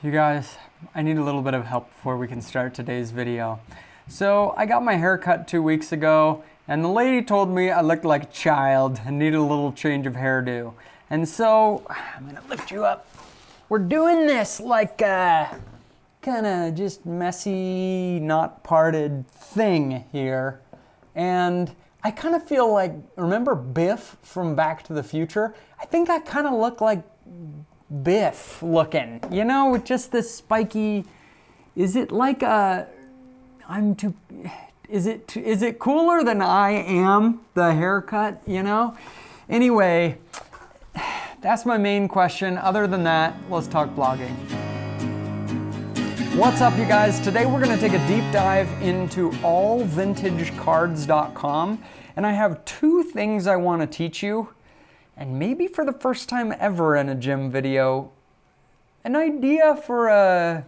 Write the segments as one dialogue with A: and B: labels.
A: You guys, I need a little bit of help before we can start today's video. So I got my hair cut 2 weeks ago, and the lady told me I looked like a child and needed a little change of hairdo. And so I'm gonna lift you up. We're doing this like a kind of just messy, not parted thing here. And I kind of feel like, remember Biff from Back to the Future? I think I kind of look like Biff looking, you know, with just this spiky. Is it like a, is it cooler than I am, the haircut, you know? Anyway, that's my main question. Other than that, let's talk blogging. What's up, you guys? Today we're gonna take a deep dive into allvintagecards.com, and I have 2 things I wanna teach you. And maybe for the first time ever in a gym video, an idea for a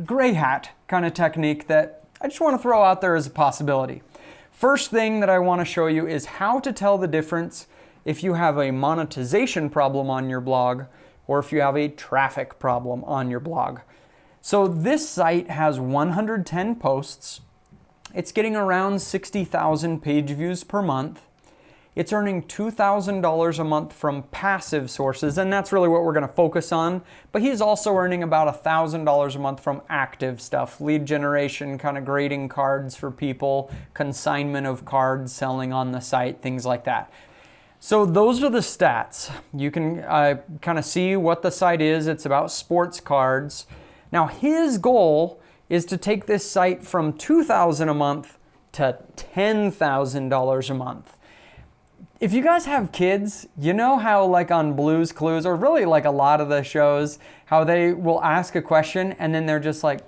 A: gray hat kind of technique that I just want to throw out there as a possibility. First thing that I want to show you is how to tell the difference if you have a monetization problem on your blog or if you have a traffic problem on your blog. So this site has 110 posts. It's getting around 60,000 page views per month. It's earning $2,000 a month from passive sources, and that's really what we're going to focus on. But he's also earning about $1,000 a month from active stuff, lead generation, kind of grading cards for people, consignment of cards selling on the site, things like that. So those are the stats. You can kind of see what the site is. It's about sports cards. Now his goal is to take this site from $2,000 a month to $10,000 a month. If you guys have kids, you know how like on Blue's Clues, or really like a lot of the shows, how they will ask a question and then they're just like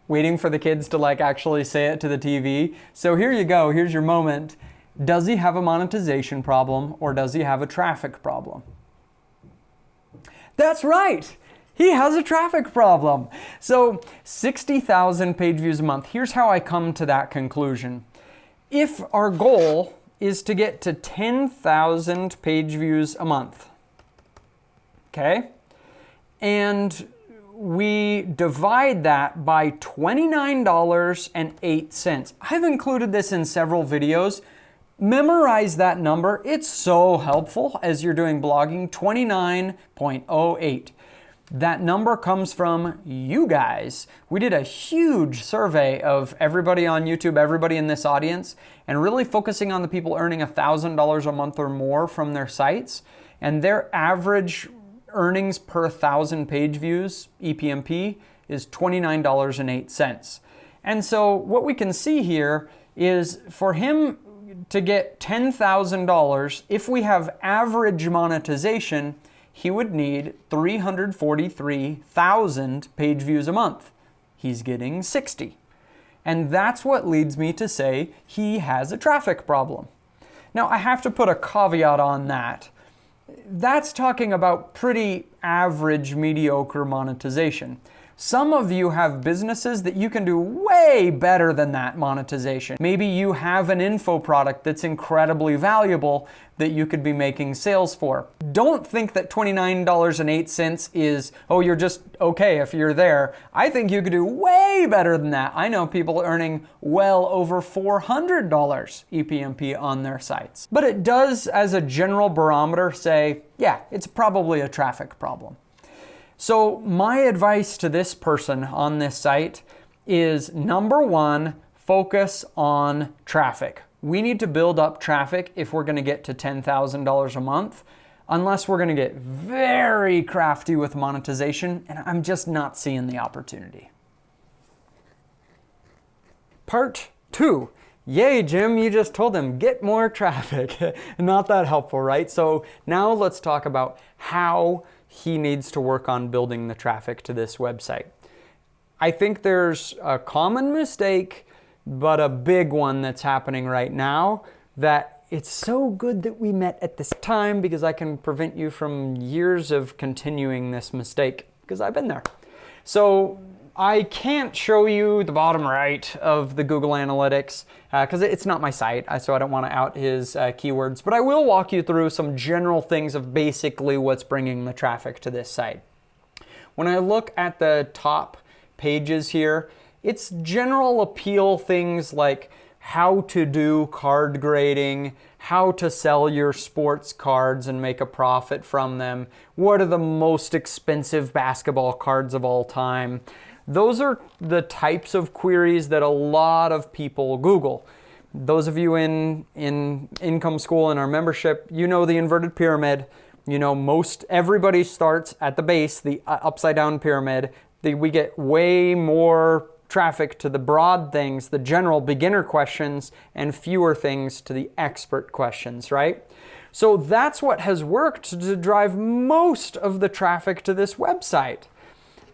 A: waiting for the kids to like actually say it to the TV. So here you go, here's your moment. Does he have a monetization problem or does he have a traffic problem? That's right. He has a traffic problem. So 60,000 page views a month. Here's how I come to that conclusion. If our goal is to get to 10,000 page views a month, okay, and we divide that by $29.08. I've included this in several videos. Memorize that number. It's so helpful as you're doing blogging, 29.08. That number comes from you guys. We did a huge survey of everybody on YouTube, everybody in this audience, and really focusing on the people earning $1,000 a month or more from their sites. And their average earnings per 1,000 page views, EPMP, is $29.08. And so what we can see here is for him to get $10,000, if we have average monetization, he would need 343,000 page views a month. He's getting 60. And that's what leads me to say he has a traffic problem. Now, I have to put a caveat on that. That's talking about pretty average, mediocre monetization. Some of you have businesses that you can do way better than that monetization. Maybe you have an info product that's incredibly valuable that you could be making sales for. Don't think that $29.08 is, oh, you're just okay if you're there. I think you could do way better than that. I know people earning well over $400 EPMP on their sites. But it does, as a general barometer, say, yeah, it's probably a traffic problem. So my advice to this person on this site is, number 1, focus on traffic. We need to build up traffic if we're going to get to $10,000 a month, unless we're going to get very crafty with monetization, and I'm just not seeing the opportunity. Part 2. Yay, Jim, you just told them, get more traffic. Not that helpful, right? So now let's talk about how he needs to work on building the traffic to this website. I think there's a common mistake, but a big one that's happening right now, that it's so good that we met at this time because I can prevent you from years of continuing this mistake because I've been there. So I can't show you the bottom right of the Google Analytics because it's not my site, so I don't want to out his keywords, but I will walk you through some general things of basically what's bringing the traffic to this site. When I look at the top pages here, it's general appeal things like how to do card grading, how to sell your sports cards and make a profit from them, what are the most expensive basketball cards of all time. Those are the types of queries that a lot of people Google. Those of you in Income School and our membership, you know the inverted pyramid. You know everybody starts at the base, the upside down pyramid. We get way more traffic to the broad things, the general beginner questions, and fewer things to the expert questions, right? So that's what has worked to drive most of the traffic to this website.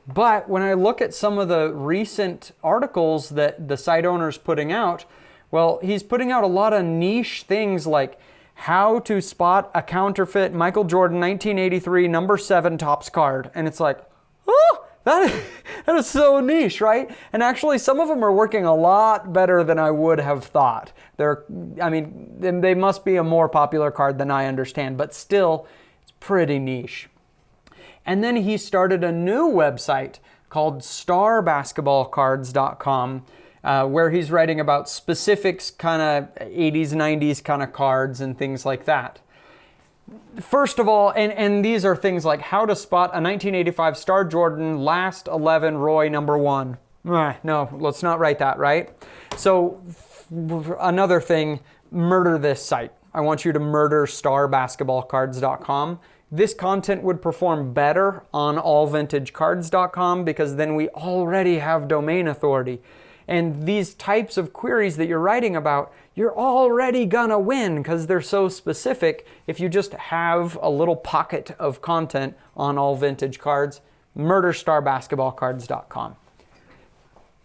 A: But when I look at some of the recent articles that the site owner's putting out, well, he's putting out a lot of niche things like how to spot a counterfeit Michael Jordan 1983 number 7 Topps card. And it's like, oh, that is so niche, right? And actually some of them are working a lot better than I would have thought. They must be a more popular card than I understand, but still, it's pretty niche. And then he started a new website called starbasketballcards.com where he's writing about specifics, kind of 80s, 90s kind of cards and things like that. First of all, and these are things like how to spot a 1985 Star Jordan last 11 Roy number 1. No, let's not write that, right? So another thing, murder this site. I want you to murder starbasketballcards.com. This content would perform better on allvintagecards.com because then we already have domain authority. And these types of queries that you're writing about, you're already gonna win because they're so specific. If you just have a little pocket of content on all vintage cards, murder starbasketballcards.com.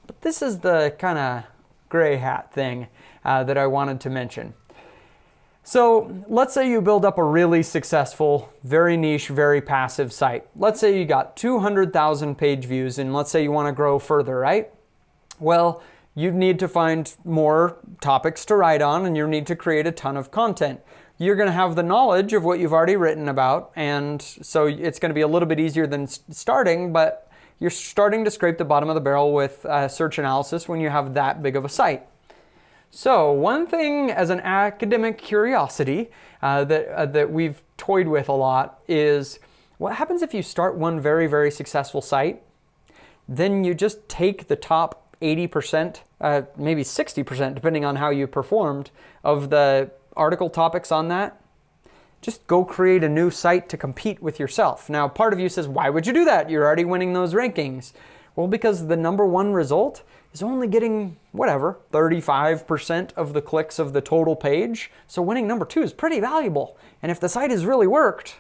A: But this is the kind of gray hat thing that I wanted to mention. So let's say you build up a really successful, very niche, very passive site. Let's say you got 200,000 page views and let's say you want to grow further, right? Well, you need to find more topics to write on and you need to create a ton of content. You're going to have the knowledge of what you've already written about, and so it's going to be a little bit easier than starting, but you're starting to scrape the bottom of the barrel with search analysis when you have that big of a site. So one thing as an academic curiosity that we've toyed with a lot is what happens if you start one very, very successful site, then you just take the top 80%, maybe 60%, depending on how you performed, of the article topics on that. Just go create a new site to compete with yourself. Now, part of you says, why would you do that? You're already winning those rankings. Well, because the number one result is only getting, 35% of the clicks of the total page. So winning number 2 is pretty valuable. And if the site has really worked,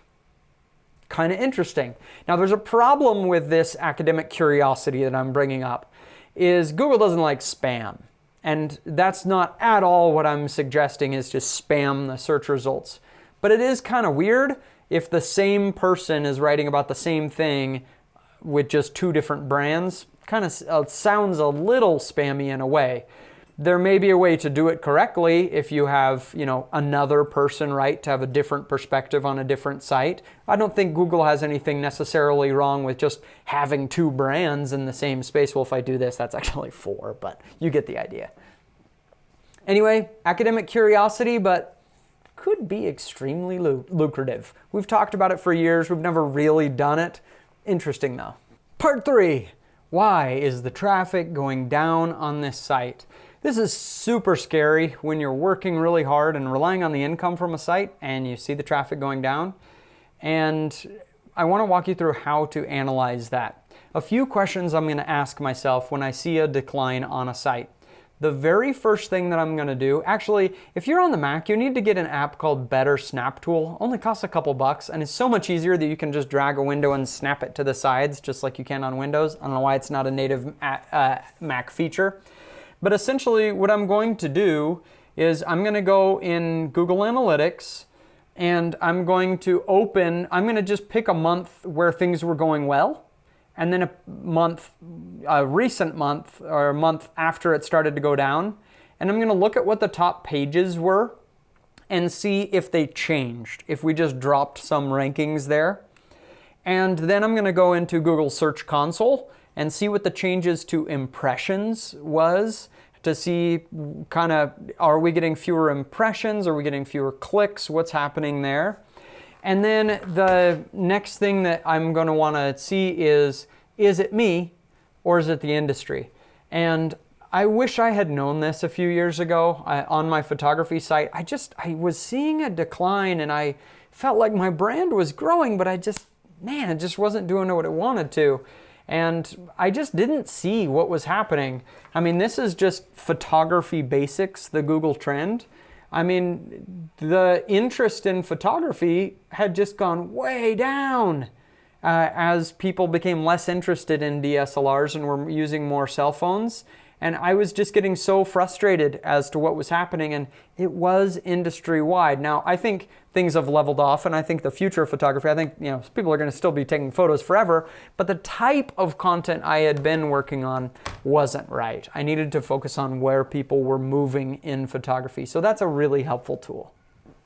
A: kind of interesting. Now, there's a problem with this academic curiosity that I'm bringing up, is Google doesn't like spam. And that's not at all what I'm suggesting is to spam the search results. But it is kind of weird if the same person is writing about the same thing with just 2 different brands. Kind of sounds a little spammy in a way. There may be a way to do it correctly if you have, another person write to have a different perspective on a different site. I don't think Google has anything necessarily wrong with just having 2 brands in the same space. Well, if I do this, that's actually 4, but you get the idea. Anyway, academic curiosity, but could be extremely lucrative. We've talked about it for years. We've never really done it. Interesting though. Part 3. Why is the traffic going down on this site? This is super scary when you're working really hard and relying on the income from a site and you see the traffic going down. And I want to walk you through how to analyze that. A few questions I'm going to ask myself when I see a decline on a site. The very first thing that I'm going to do, actually, if you're on the Mac, you need to get an app called Better Snap Tool. Only costs a couple bucks, and it's so much easier that you can just drag a window and snap it to the sides, just like you can on Windows. I don't know why it's not a native Mac feature. But essentially, what I'm going to do is I'm going to go in Google Analytics, and I'm going to just pick a month where things were going well, and then a recent month, or a month after it started to go down. And I'm going to look at what the top pages were and see if they changed, if we just dropped some rankings there. And then I'm going to go into Google Search Console and see what the changes to impressions was, to see kind of, are we getting fewer impressions? Are we getting fewer clicks? What's happening there? And then the next thing that I'm going to want to see is it me or is it the industry? And I wish I had known this a few years ago. On my photography site, I was seeing a decline, and I felt like my brand was growing, but it just wasn't doing what it wanted to. And I just didn't see what was happening. I mean, this is just photography basics, the Google trend. I mean, the interest in photography had just gone way down as people became less interested in DSLRs and were using more cell phones. And I was just getting so frustrated as to what was happening, and it was industry-wide. Now, I think things have leveled off, and I think the future of photography, I think people are going to still be taking photos forever, but the type of content I had been working on wasn't right. I needed to focus on where people were moving in photography, so that's a really helpful tool.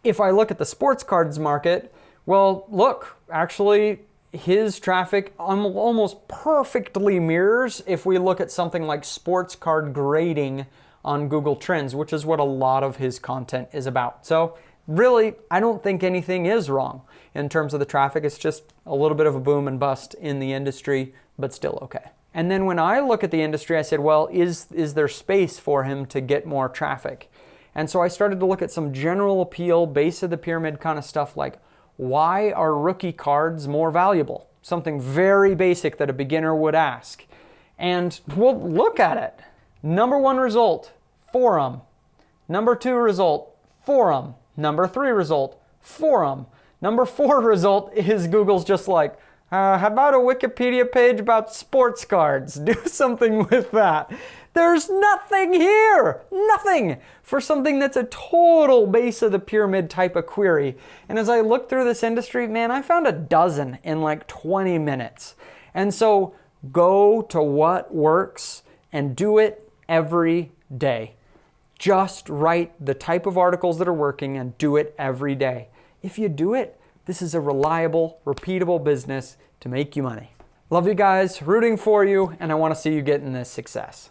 A: If I look at the sports cards market, well, look, actually, his traffic almost perfectly mirrors if we look at something like sports card grading on Google Trends, which is what a lot of his content is about. So really, I don't think anything is wrong in terms of the traffic. It's just a little bit of a boom and bust in the industry, but still okay. And then when I look at the industry, I said, well, is there space for him to get more traffic? And so I started to look at some general appeal, base of the pyramid kind of stuff, like, why are rookie cards more valuable? Something very basic that a beginner would ask. And we'll look at it. Number 1 result, forum. Number 2 result, forum. Number 3 result, forum. Number 4 result is Google's just like, how about a Wikipedia page about sports cards? Do something with that. There's nothing here, nothing, for something that's a total base of the pyramid type of query. And as I looked through this industry, man, I found a dozen in like 20 minutes. And so go to what works and do it every day. Just write the type of articles that are working and do it every day. If you do it, this is a reliable, repeatable business to make you money. Love you guys, rooting for you, and I want to see you getting this success.